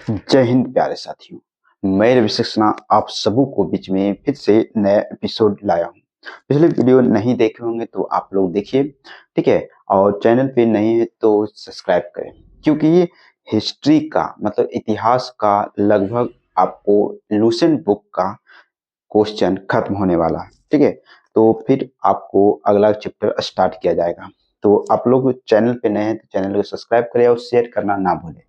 जय हिंद प्यारे साथियों। मैं रवि सक्सेना आप सबों को बीच में फिर से नया एपिसोड लाया हूँ। पिछले वीडियो नहीं देखे होंगे तो आप लोग देखिए, ठीक है। और चैनल पे नहीं है तो सब्सक्राइब करें, क्योंकि ये हिस्ट्री का मतलब इतिहास का लगभग आपको लूसेंट बुक का क्वेश्चन खत्म होने वाला है, ठीक है। तो फिर आपको अगला चैप्टर स्टार्ट किया जाएगा। तो आप लोग चैनल पे नए हैं तो चैनल को सब्सक्राइब करें और शेयर करना ना भूलें।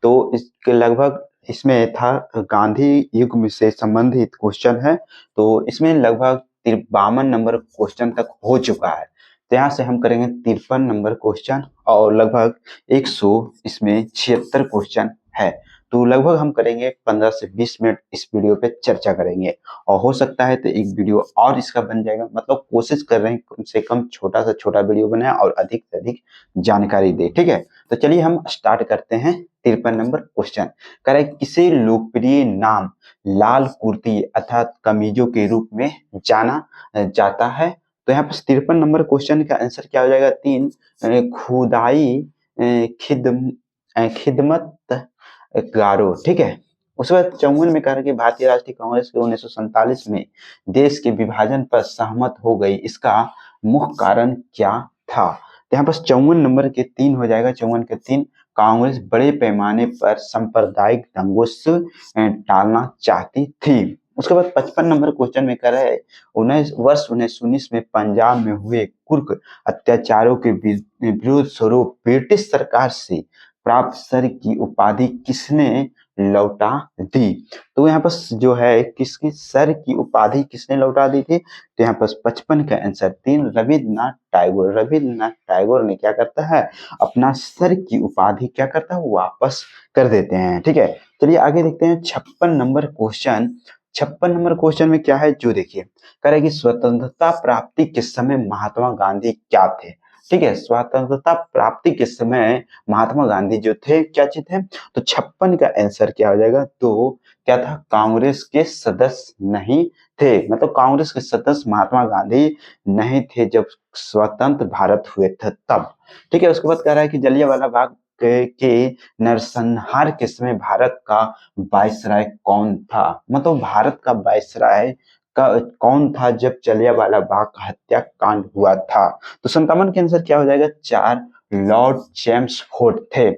तो इसके लगभग इसमें था गांधी युग में से संबंधित क्वेश्चन है। तो इसमें लगभग 52 नंबर क्वेश्चन तक हो चुका है। तो यहाँ से हम करेंगे 53 नंबर क्वेश्चन और लगभग 100 इसमें 76 क्वेश्चन है। तो लगभग हम करेंगे 15 से 20 मिनट इस वीडियो पे चर्चा करेंगे। और हो सकता है तो एक वीडियो और इसका बन जाएगा, मतलब कोशिश कर रहे हैं कम से कम छोटा से छोटा वीडियो बनाए और अधिक से अधिक जानकारी दे, ठीक है। तो चलिए हम स्टार्ट करते हैं। 53 नंबर क्वेश्चन कह रहा है किसे लोकप्रिय नाम लाल कुर्ती अर्थात कमीजों के रूप में जाना जाता है। तो यहाँ पर 53 नंबर क्वेश्चन का आंसर क्या हो जाएगा? 3 खुदाई खिदमत गारो, ठीक है। उसके बाद 54 में कहा है कि भारतीय राष्ट्रीय कांग्रेस के 1947 में देश के विभाजन पर सहमत हो गई, इसका मुख्य कारण क्या था। तो यहाँ पर 54 नंबर के 3 हो जाएगा। 54 के 3 कांग्रेस बड़े पैमाने पर सांप्रदायिक दंगों से टालना चाहती थी। उसके बाद 55 नंबर क्वेश्चन में कह रहे हैं 1919 में पंजाब में हुए कुर्क अत्याचारों के विरोध स्वरूप ब्रिटिश सरकार से प्राप्त सर की उपाधि किसने लौटा दी। तो यहाँ पर जो है किसकी सर की उपाधि किसने लौटा दी थी। तो यहाँ पर 55 का आंसर 3 रविन्द्रनाथ टैगोर। रविन्द्रनाथ टैगोर ने क्या करता है, अपना सर की उपाधि क्या करता है, वापस कर देते हैं, ठीक है। चलिए आगे देखते हैं 56 नंबर क्वेश्चन। 56 नंबर क्वेश्चन में क्या है जो देखिए, कह रहा है कि स्वतंत्रता प्राप्ति के समय महात्मा गांधी क्या थे, ठीक है। स्वतंत्रता प्राप्ति के समय महात्मा गांधी जो थे क्या चीज थे। तो 56 का आंसर क्या हो जाएगा? तो क्या था, कांग्रेस के सदस्य नहीं थे, मतलब कांग्रेस के सदस्य महात्मा गांधी नहीं थे जब स्वतंत्र भारत हुए थे तब, ठीक है। उसके बाद कह रहा है कि जलियांवाला बाग के नरसंहार के समय भारत का वायसराय कौन था, मतलब भारत का वायसराय का कौन था जब जलियांवाला बाग का हत्याकांड हुआ था। तो 57 के आंसर क्या हो जाएगा? 4 लॉर्ड चेम्सफोर्ड थे।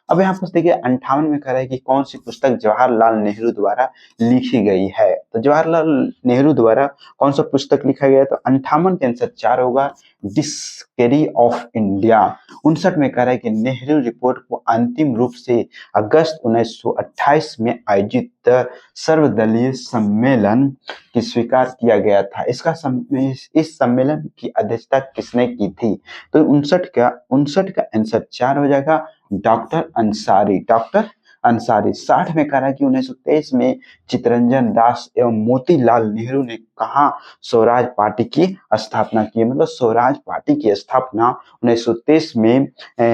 अब यहाँ पर देखिए 58 में कह रहा है कि कौन सी पुस्तक जवाहरलाल नेहरू द्वारा लिखी गई है। तो जवाहरलाल नेहरू द्वारा कौन सा पुस्तक लिखा गया है? तो 58 के आंसर 4 होगा, डिस्कवरी ऑफ इंडिया। 59 में कह रहा है कि नेहरू रिपोर्ट को अंतिम रूप से अगस्त 1928 में आयोजित सर्वदलीय सम्मेलन की स्वीकार किया गया था। इस सम्मेलन की अध्यक्षता किसने की थी। तो 59 का आंसर 4 हो जाएगा, डॉक्टर अंसारी। डॉक्टर अंसारी। 60 में कहा कि 1923 में चित्तरंजन दास एवं मोतीलाल नेहरू ने कहा स्वराज पार्टी की स्थापना की, मतलब स्वराज पार्टी की स्थापना 1923 में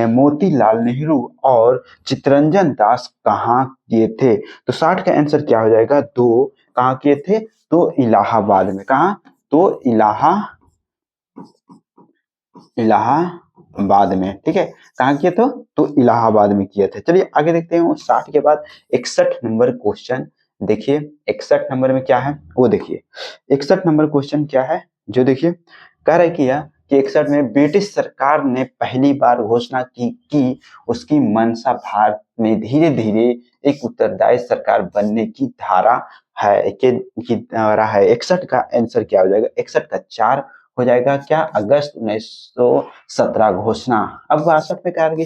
मोतीलाल नेहरू और चित्तरंजन दास कहाँ किए थे। तो 60 का आंसर क्या हो जाएगा? 2 कहाँ किए थे? तो इलाहाबाद में। कहाँ? तो इलाहाबाद में, ठीक है। कहाँ किए तो इलाहाबाद में किए थे। चलिए आगे देखते हैं 60 के बाद 61 नंबर क्वेश्चन देखिए। 61 नंबर में क्या है वो देखिए। 61 नंबर क्वेश्चन क्या है जो देखिए, कह रहा है कि 61 में ब्रिटिश सरकार ने पहली बार घोषणा की कि उसकी मंशा भारत में धीरे धीरे एक उत्तरदायी सरकार बनने की धारा है की धारा है। 61 का आंसर क्या हो जाएगा? 61 का 4 हो जाएगा क्या? अगस्त 1917 घोषणा। अब 62 में कहा कि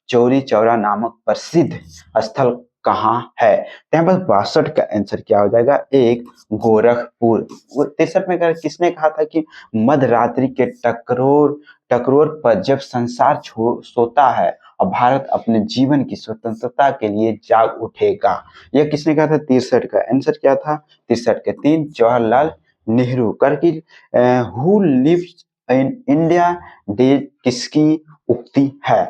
चौरी चौरा नामक प्रसिद्ध स्थल कहाँ है। यहाँ पर 62 का आंसर क्या हो जाएगा? 1 गोरखपुर। 63 में किसने कहा था कि मध्यरात्रि के टकरोर पर जब संसार सोता है और भारत अपने जीवन की स्वतंत्रता के लिए जाग उठेगा। यह किसने कहा था? 63 का आंसर क्या था? 63 के 3 Jawaharlal Nehru. Kargil who lives in India day किसकी उक्ति है।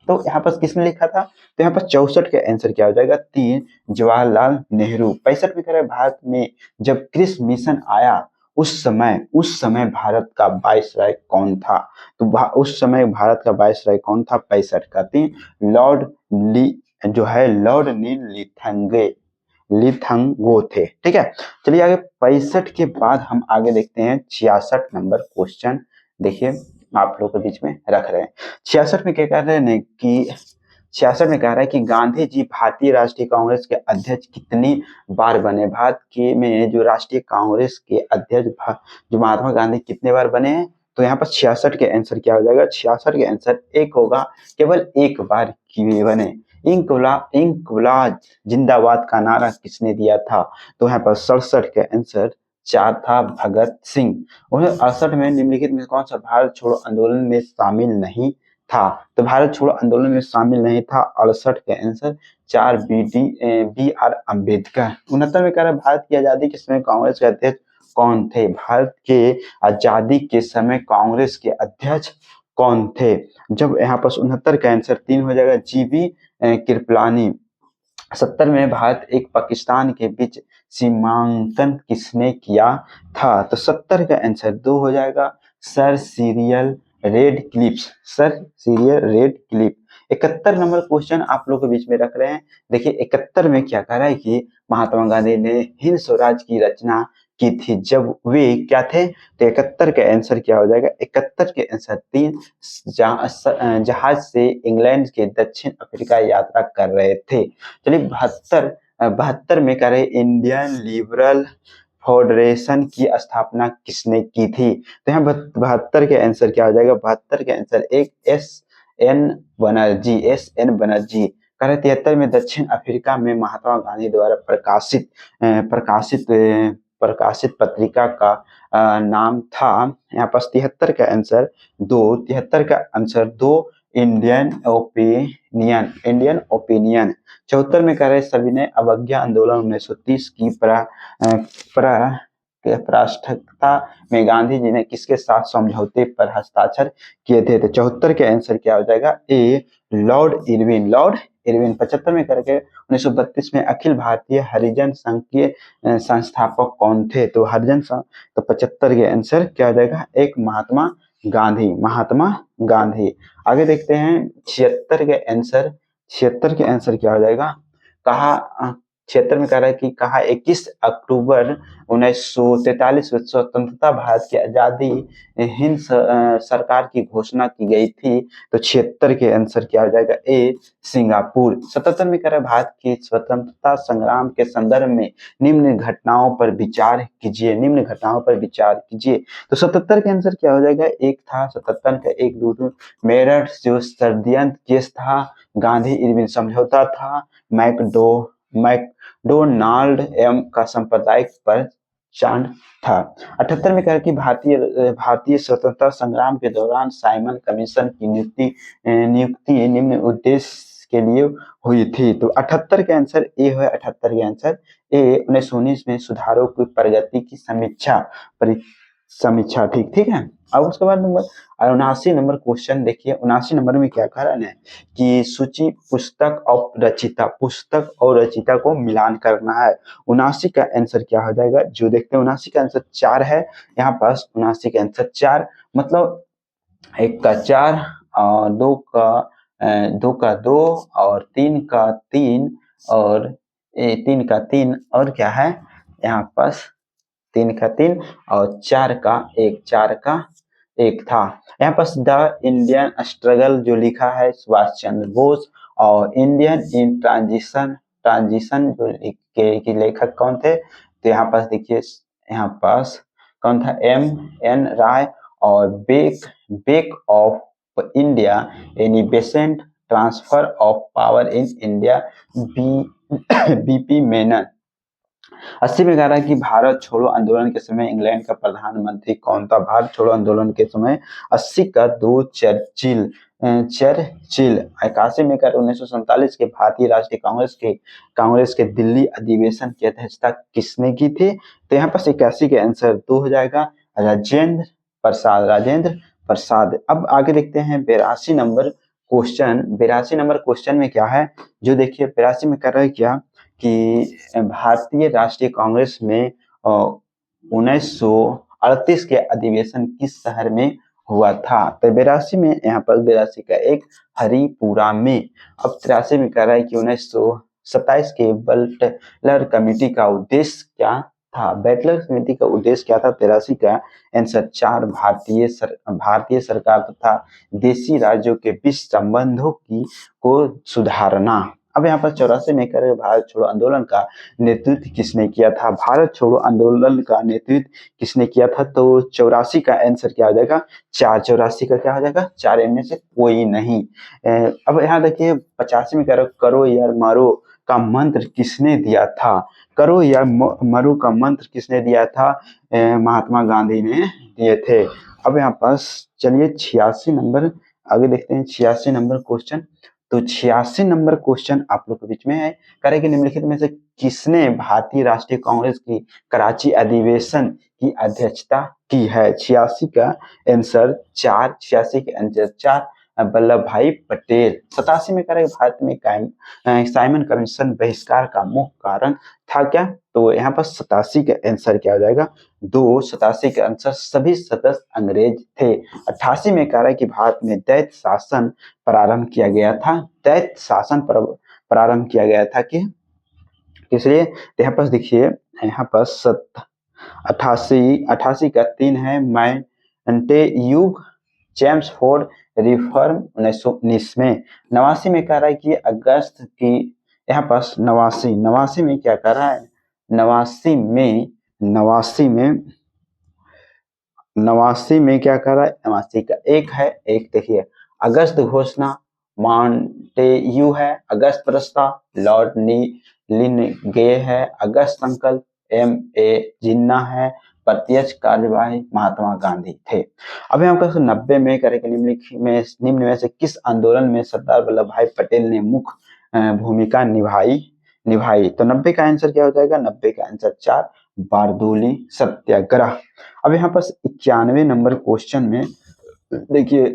तो यहाँ पर किसने लिखा था? तो यहाँ पर 64 का आंसर क्या हो जाएगा? 3 जवाहरलाल नेहरू। 65 में कह रहे भारत में जब कृषि मिशन आया उस समय भारत का वायसराय कौन था। तो उस समय भारत का वायसराय कौन था? 65 का 3 लॉर्ड जो है लॉर्ड नील लिथंगो थे। ठीक है, चलिए आगे 65 के बाद हम आगे देखते हैं 66 नंबर क्वेश्चन। देखिए आप लोग के बीच में रख रहे हैं। 66 में क्या कह रहे हैं कि 66 में कह रहा है कि गांधी जी भारतीय राष्ट्रीय कांग्रेस के अध्यक्ष कितनी बार बने। भारत के में जो राष्ट्रीय कांग्रेस के अध्यक्ष जो महात्मा गांधी कितने बार बने हैं, तो यहाँ पर 66 के आंसर क्या हो जाएगा, 66 के आंसर एक होगा, केवल एक बार किए बने। इंकलाब जिंदाबाद का नारा किसने दिया था, तो यहाँ पर 67 के आंसर 4 था, भगत सिंह। 1968 में निम्नलिखित में कौन सा भारत छोड़ो आंदोलन में शामिल नहीं था, तो भारत छोड़ो आंदोलन में शामिल नहीं था। 68 के आंसर 4 बी आर अम्बेडकर। 69 में कह रहा है भारत की आजादी के समय कांग्रेस के अध्यक्ष कौन थे, भारत के आजादी के समय कांग्रेस के अध्यक्ष कौन थे। जब यहाँ पर 69 का आंसर 3 हो जाएगा, जीबी कृपलानी। 70 में भारत एक पाकिस्तान के बीच सीमांकन किसने किया था, तो 70 का आंसर 2 हो जाएगा, sir Cyril Radcliffe. Sir Cyril Radcliffe. 71 number question आप लोग के बीच में रख रहे हैं। देखिए 71 में क्या कह रहा है कि महात्मा गांधी ने हिंद स्वराज की रचना की थी जब वे क्या थे, तो 71 का आंसर क्या हो जाएगा, 71 के आंसर 3, जहाज से इंग्लैंड के दक्षिण अफ्रीका यात्रा कर रहे थे। चलिए 72 में कह रहे इंडियन लिबरल फेडरेशन की स्थापना किसने की थी, तो यहाँ 72 के आंसर क्या हो जाएगा, 72 के आंसर एक, एन बनर्जी। कह रहे 73 में दक्षिण अफ्रीका में महात्मा गांधी द्वारा प्रकाशित पत्रिका का नाम था, यहाँ पर 73 का आंसर 2, 73 का आंसर 2, इंडियन ओपिनियन। 74 में कह रहे सविनय अवज्ञा आंदोलन 1930 की पराकाष्ठा में गांधी जी ने किसके साथ समझौते पर हस्ताक्षर किए थे, तो 74 के आंसर क्या हो जाएगा, ए, लॉर्ड इरविन। 75 में करके 1932 में अखिल भारतीय हरिजन संघ के संस्थापक कौन थे, तो हरिजन संघ, तो 75 के आंसर क्या हो जाएगा, एक, महात्मा गांधी। आगे देखते हैं 76 के आंसर क्या हो जाएगा, कहा 76 में कह रहा है कि कहा 21 अक्टूबर 1943 में स्वतंत्रता भारत की आजादी हिंद सरकार की घोषणा की गई थी, तो 76 के आंसर क्या हो जाएगा, ए, सिंगापुर। 77 में कह रहा है भारत की स्वतंत्रता संग्राम के संदर्भ में निम्न घटनाओं पर विचार कीजिए, तो 77 के आंसर क्या हो जाएगा, एक था, 77 का एक, दो, मेरठ जो षड्यंत्र केस था, गांधी इरविन समझौता था, मैकडोनाल्ड एम का सांप्रदायिक पहचान था। 78 में कहा कि भारतीय स्वतंत्रता संग्राम के दौरान साइमन कमीशन की नियुक्ति निम्न उद्देश्य के लिए हुई थी, तो 78 के आंसर ए है, 78 के आंसर ए। 1919 में सुधारों की प्रगति की समीक्षा ठीक है। अब उसके बाद 79 नंबर क्वेश्चन देखिए। 79 नंबर में क्या कह रहा है कि सूची पुस्तक और रचिता को मिलान करना है। 79 का आंसर क्या हो जाएगा, जो देखते हैं 79 का आंसर 4 है यहाँ पास। 79 का आंसर 4 मतलब 1 का 4 और 2 का 2 और 3 का 3 और 3 का 3 और क्या है यहाँ पास 3 का 3 और 4 का 1 था। यहाँ पर द इंडियन स्ट्रगल जो लिखा है सुभाष चंद्र बोस, और इंडियन इन ट्रांजिशन जो के लेखक कौन थे, तो यहाँ पास देखिए यहाँ पास कौन था, M.N. राय, और wake up India Annie Besant transfer of power in India, B.P. Menon. 80 में कह रहा है कि भारत छोड़ो आंदोलन के समय इंग्लैंड का प्रधानमंत्री कौन था। भारत छोड़ो आंदोलन के समय 80 का 2 चर्चिल। 81 में कर 1947 के भारतीय राष्ट्रीय कांग्रेस के दिल्ली अधिवेशन की अध्यक्षता किसने की थी, तो यहाँ पर 81 के आंसर 2 हो जाएगा, राजेंद्र प्रसाद। अब आगे देखते हैं 82 नंबर क्वेश्चन। 82 नंबर क्वेश्चन में क्या है, जो देखिए 82 में कर रहा है क्या कि भारतीय राष्ट्रीय कांग्रेस में 1938 के अधिवेशन किस शहर में हुआ था। तो 82 में यहाँ पर 82 का एक हरिपुरा में। अब 83 में कह रहा है कि 1927 के बटलर कमेटी का उद्देश्य क्या था। बटलर समिति का उद्देश्य क्या था 83 का आंसर 4 भारतीय सरकार तथा देशी राज्यों के बीच संबंधों की को सुधारना। अब यहाँ पर 84 में कर भारत छोड़ो आंदोलन का नेतृत्व किसने किया था। भारत छोड़ो आंदोलन का नेतृत्व किसने किया था, तो 84 का आंसर क्या हो जाएगा 4। 84 का क्या हो जाएगा 4, इनमें से कोई नहीं। अब यहाँ देखिए 85 में करो या मरो का मंत्र किसने दिया था। करो या मरो का मंत्र किसने दिया था, महात्मा गांधी ने दिए थे। अब यहाँ पास चलिए 86 नंबर आगे देखते हैं। 86 नंबर क्वेश्चन, तो 86 नंबर क्वेश्चन आप लोग के बीच में है। करे कि निम्नलिखित में से किसने भारतीय राष्ट्रीय कांग्रेस की कराची अधिवेशन की अध्यक्षता की है। 86 का आंसर 4। 86 के आंसर 4 वल्लभ भाई पटेल। 87 में करें भारत में साइमन कमीशन बहिष्कार का मुख्य कारण था क्या, तो यहाँ पर 87 का आंसर क्या हो जाएगा 2। 87 के आंसर सभी सदस्य अंग्रेज थे। 88 में कह रहा है कि भारत में दैत्य शासन प्रारंभ किया गया था। दैत्य शासन प्रारंभ किया गया था कि इसलिए यहाँ पर देखिए यहाँ पर 88 का 3 है मैंटे युग जेम्स फोर्ड रिफॉर्म 1919 में। 89 में कह रहा है कि अगस्त की यहाँ पर 89 में क्या कर रहा है 89 में क्या कर रहा है 89 का एक है एक देखिए अगस्त घोषणा मॉन्टेग्यू है, अगस्त प्रस्ताव लॉर्ड लिनगे है, अगस्त संकल्प M.A. जिन्ना है, प्रत्यक्ष कार्यवाही महात्मा गांधी थे। अब यहाँ पर 90 में करेंगे निम्न में से किस आंदोलन में सरदार वल्लभ भाई पटेल ने मुख्य भूमिका निभाई। तो 90 का आंसर क्या हो जाएगा 90 का आंसर 4 बारदोली सत्याग्रह। अब यहाँ पर 91 नंबर क्वेश्चन में देखिए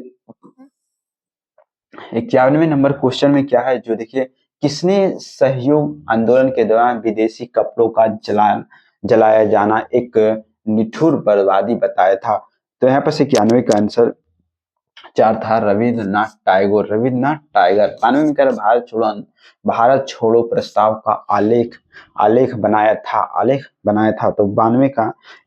91 नंबर क्वेश्चन में क्या है जो देखिए किसने सहयोग आंदोलन के दौरान विदेशी कपड़ों का जलाया जाना एक निठुर बर्बादी बताया था। तो यहाँ पर 91 का आंसर 4 था रविन्द्रनाथ टैगोर। रविन्द्रनाथ टैगोर 92 में कर भारत छोड़ो प्रस्ताव का आलेख बनाया था। तो 92 का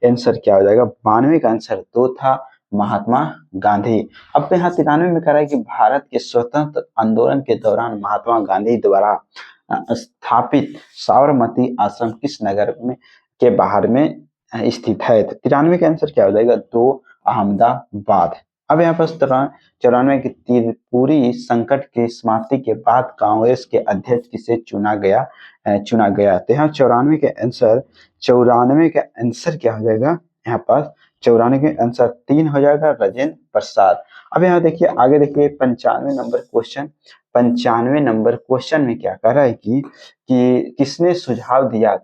आंसर क्या हो जाएगा 92 का आंसर 2 था महात्मा गांधी। अब यहाँ 93 में कह रहा है कि भारत के स्वतंत्र आंदोलन के दौरान महात्मा गांधी द्वारा स्थापित साबरमती आश्रम किस नगर में के बाहर में स्थित है। तो 93 का आंसर क्या हो जाएगा 2 अहमदाबाद। अब यहाँ पर 94 की त्रिपुरी संकट की समाप्ति के बाद कांग्रेस के अध्यक्ष किसे चुना गया। तो यहाँ 94 के आंसर क्या हो जाएगा यहाँ पर 94 के आंसर 3 हो जाएगा राजेंद्र प्रसाद। अब यहाँ देखिए आगे देखिए 95 नंबर क्वेश्चन में क्या कह रहा है कि किसने सुझाव दिया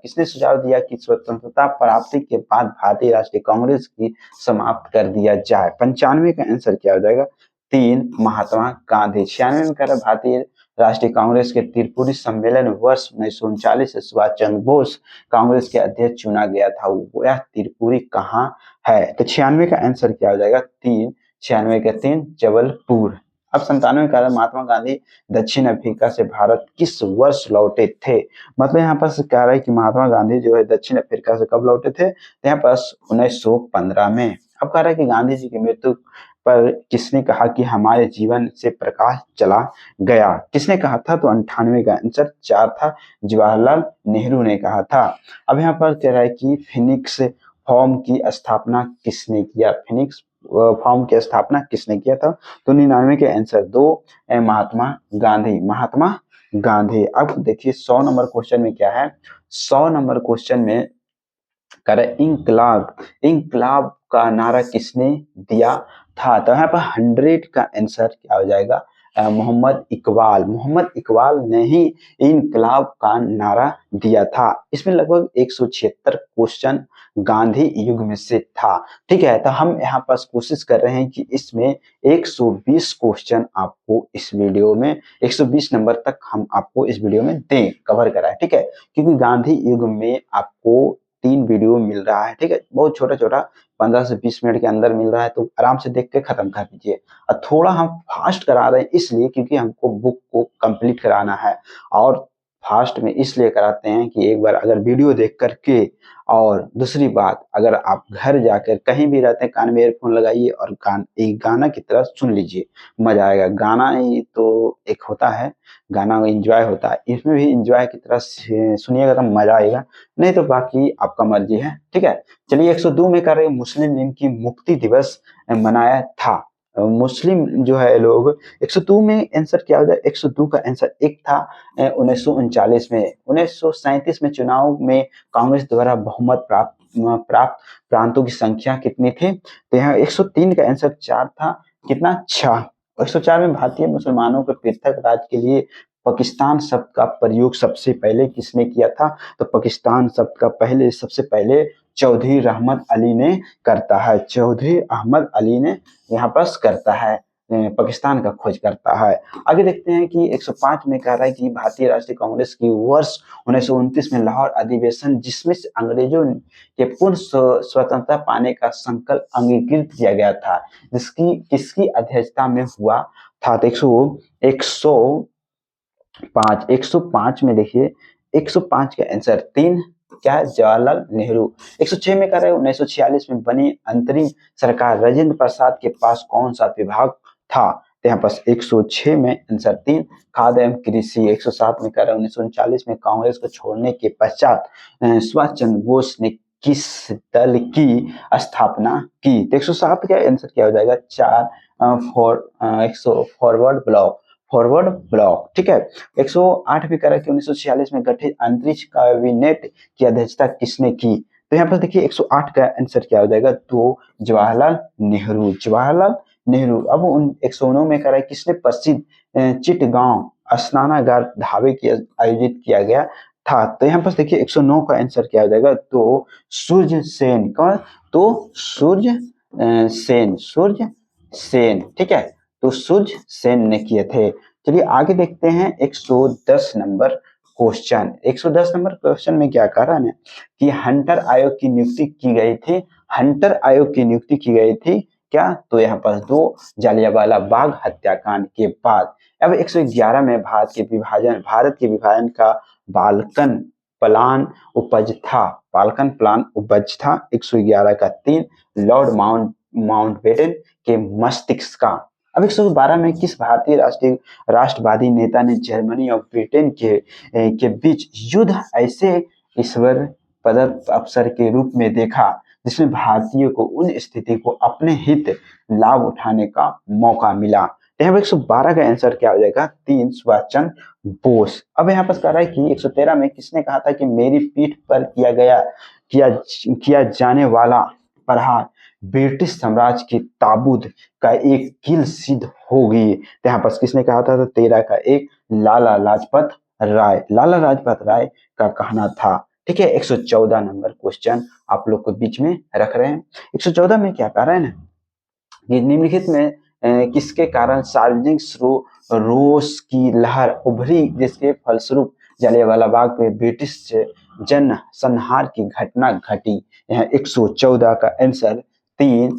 कि स्वतंत्रता प्राप्ति के बाद भारतीय राष्ट्रीय कांग्रेस की समाप्त कर दिया जाए। 95 का आंसर क्या हो जाएगा 3 महात्मा गांधी। 96 में कह रहा है भारतीय राष्ट्रीय कांग्रेस के त्रिपुरी सम्मेलन वर्ष 1939 से सुभाष चंद्र बोस कांग्रेस के अध्यक्ष चुना गया था, वह त्रिपुरी कहाँ है। तो 96 का आंसर क्या हो जाएगा 3। 96 का 3 जबलपुर। अब 97 का महात्मा गांधी दक्षिण अफ्रीका से भारत किस वर्ष लौटे थे। मतलब यहाँ पर कह रहा है कि महात्मा गांधी जो है दक्षिण अफ्रीका से कब लौटे थे, तो यहाँ पर 1915 में। अब कह रहा है कि गांधी जी की मृत्यु पर किसने कहा कि हमारे जीवन से प्रकाश चला गया, किसने कहा था, तो 98 का आंसर 4 था जवाहरलाल नेहरू ने कहा था। अब यहाँ पर कह रहा है कि फिनिक्स फॉर्म की स्थापना किसने किया। फिनिक्स फॉर्म की स्थापना किसने किया था, तो 99 के आंसर 2 महात्मा गांधी। अब देखिए 100 नंबर क्वेश्चन में क्या है 100 नंबर क्वेश्चन में करे इंकलाब का नारा किसने दिया था। तो यहाँ पर 100 का आंसर क्या हो जाएगा मोहम्मद इकबाल ने ही इंकलाब का नारा दिया था। इसमें लगभग 176 क्वेश्चन गांधी युग में से था। ठीक है, तो हम यहाँ पर कोशिश कर रहे हैं कि इसमें 120 क्वेश्चन आपको इस वीडियो में 120 नंबर तक हम आपको इस वीडियो में दें, कवर कराएं। ठीक है, क्योंकि गांधी युग में आपको 3 वीडियो मिल रहा है, ठीक है, बहुत छोटा छोटा 15 से 20 मिनट के अंदर मिल रहा है, तो आराम से देख के खत्म कर दीजिए। और थोड़ा हम फास्ट करा रहे हैं इसलिए क्योंकि हमको बुक को कंप्लीट कराना है, और फास्ट में इसलिए कराते हैं कि एक बार अगर वीडियो देख करके, और दूसरी बात अगर आप घर जाकर कहीं भी रहते हैं कान में ईयरफोन लगाइए और एक गाना की तरह सुन लीजिए, मजा आएगा। गाना ही तो एक होता है, गाना में एंजॉय होता है, इसमें भी एंजॉय की तरह सुनिएगा तो मजा आएगा, नहीं तो बाकी आपका मर्जी है, ठीक है। चलिए 102 में कर रहे मुस्लिम लीग की मुक्ति दिवस मनाया था। मुस्लिम जो है लोग 102 में आंसर क्या हो जाए, 102 का आंसर एक था 1939 में। 1937 में चुनाव में कांग्रेस द्वारा बहुमत प्राप्त प्रांतों की संख्या कितनी थी, तो यहाँ 103 का आंसर 4 था, कितना 6। 104 में भारतीय मुसलमानों के पृथक राज्य के लिए पाकिस्तान शब्द का प्रयोग सबसे पहले किसने किया था, तो पाकिस्तान शब्द का सबसे पहले चौधरी रहमत अली ने करता है, चौधरी अहमद अली ने यहाँ पर करता है, पाकिस्तान का खोज करता है। आगे देखते हैं कि 105 में कह रहा है कि भारतीय राष्ट्रीय कांग्रेस की वर्ष 1929 में लाहौर अधिवेशन जिसमें से अंग्रेजों के पूर्ण स्वतंत्रता पाने का संकल्प अंगीकृत किया गया था, जिसकी किसकी अध्यक्षता में हुआ था, तो 105 में देखिए 105 का आंसर 3 क्या है, जवाहरलाल नेहरू। 106 में कह रहे हैं 1946 में बनी अंतरिम सरकार राजेंद्र प्रसाद के पास कौन सा विभाग था, तो यहाँ पास 106 में आंसर 3 खाद्य एवं कृषि। 107 में कह रहे हैं 1939 में कांग्रेस को छोड़ने के पश्चात सुभाष चंद्र बोस ने किस दल की स्थापना की, तो 107 का आंसर क्या हो जाएगा 4 फॉरवर्ड ब्लॉक, ठीक है। 108 भी करा कि 1946 में गठित अंतरिक्ष कैबिनेट की अध्यक्षता किसने की, तो यहाँ पर देखिए 108 का आंसर क्या हो जाएगा, तो जवाहरलाल नेहरू। अब 109 में करा किसने प्रसिद्ध चिटगांव स्नानागार ढाबे की आयोजित किया गया था, तो यहाँ पर देखिए 109 का आंसर क्या हो जाएगा, तो सूर्य सेन। कौन, तो सूर्य सेन, ठीक है, तो सूर्य सेन ने किए थे। चलिए आगे देखते हैं 110 नंबर क्वेश्चन। 110 नंबर क्वेश्चन में क्या कह रहा है कि हंटर आयोग की नियुक्ति की गई थी, हंटर आयोग की नियुक्ति की गई थी क्या, तो यहाँ पर 2 जालियांवाला बाग हत्याकांड के बाद। अब 111 में भारत के विभाजन का बाल्कन प्लान उपज था। 111 का 3 लॉर्ड माउंटबेटन के मस्तिष्क का। अब 112 में किस भारतीय राष्ट्रवादी नेता ने जर्मनी और ब्रिटेन के बीच युद्ध ऐसे ईश्वर प्रदत्त अवसर के रूप में देखा जिसमें भारतीयों को उन स्थिति को अपने हित लाभ उठाने का मौका मिला, यहाँ पर 112 का आंसर क्या हो जाएगा, 3 सुभाष चंद्र बोस। अब यहाँ पर कह रहा है कि 113 में किसने कहा था कि मेरी पीठ पर किया जाने वाला प्रहार ब्रिटिश साम्राज्य की ताबूत का एक कील सिद्ध होगी, तो यहाँ पर किसने कहा था, तो 13 का 1 लाला लाजपत राय का कहना था, ठीक है। 114 नंबर क्वेश्चन आप लोग को बीच में रख रहे हैं। 114 में क्या कह रहे हैं ना, ये निम्नलिखित में किसके कारण सार्वजनिक रोष की लहर उभरी जिसके फलस्वरूप जलियांवाला बाग में ब्रिटिश जन संहार की घटना घटी, यहाँ 114 का आंसर 3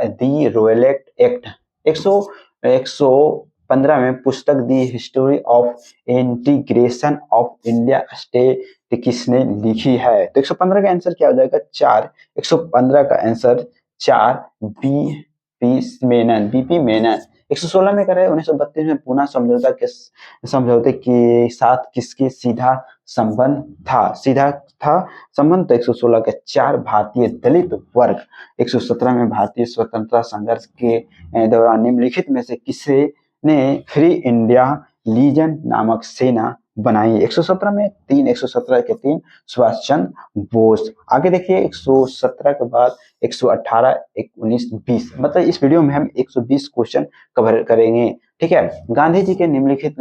दी रोयलेट एक्ट। 115 में पुस्तक the history of integration of India state किसने लिखी है, तो 115 का आंसर क्या हो जाएगा 4। 115 का आंसर 4 बीपी मेनन। 116 में करे 1932 में पूना समझौते के साथ किसके सीधा संबंध था संबंध, तो 116 के 4 भारतीय दलित वर्ग। 117 में भारतीय स्वतंत्रता संघर्ष के दौरान निम्नलिखित में से किसे ने फ्री इंडिया लीजन नामक सेना बनाई, 117 में 3 117 के 3 सुभाष चंद्र बोस। आगे देखिए 117 के बाद 118 19 20, मतलब इस वीडियो में हम 120 क्वेश्चन कवर करेंगे, ठीक है। गांधी जी के निम्नलिखित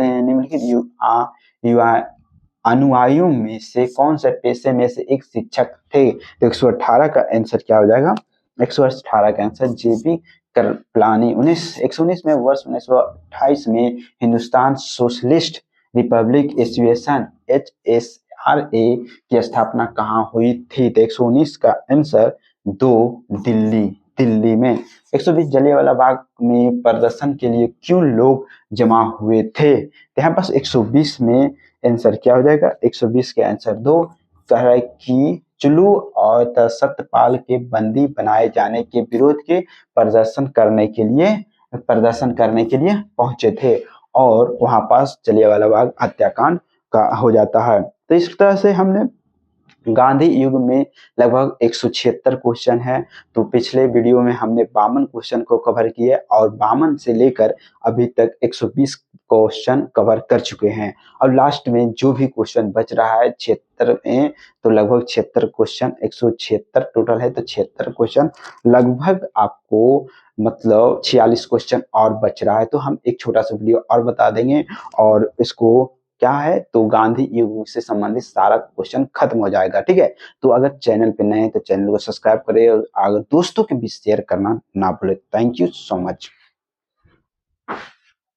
अनुयायियों में से कौन से पेशे में से एक शिक्षक थे, तो 118 का आंसर क्या हो जाएगा, 118 का आंसर जेपी कृपलानी। 119 में वर्ष 1928 में Hindustan socialist Republic association IRA की स्थापना कहाँ हुई थी? तो 119 का आंसर 2 दिल्ली, दिल्ली में। 120 जलियांवाला बाग में प्रदर्शन के लिए क्यों लोग जमा हुए थे? तो यहाँ पास 120 में आंसर क्या हो जाएगा? 120 के आंसर 2 कह रहा है कि चुलू और सत्यपाल के बंदी बनाए जाने के विरोध के प्रदर्शन करने के लिए पहुंचे थे और वहां पास जलियांवाला बाग हत्याकांड का हो जाता है। तो इस तरह से हमने गांधी युग में लगभग 176 क्वेश्चन है। तो पिछले वीडियो में हमने 52 क्वेश्चन को कवर किए और 52 से लेकर अभी तक 120 क्वेश्चन कवर कर चुके हैं और लास्ट में जो भी क्वेश्चन बच रहा है 76 में, तो लगभग 76 क्वेश्चन 176 टोटल है, तो 76 क्वेश्चन लगभग आपको मतलब 46 क्वेश्चन और बच रहा है। तो हम एक छोटा सा वीडियो और बता देंगे और इसको क्या है तो गांधी युग से संबंधित सारा क्वेश्चन खत्म हो जाएगा। ठीक है, तो अगर चैनल पे नए हैं तो चैनल को सब्सक्राइब करें और अगर दोस्तों के बीच शेयर करना ना भूले। Thank you so much.